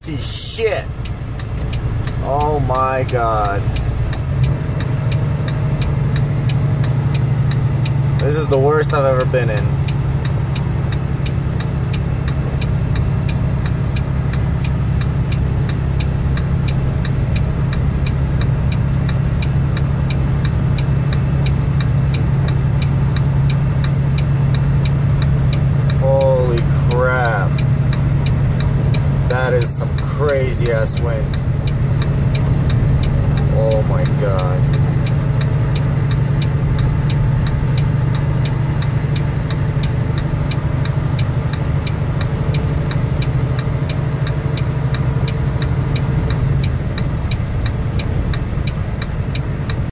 See shit. Oh my god. This is the worst I've ever been in. Holy crap. That is some crazy ass wind. Oh my god.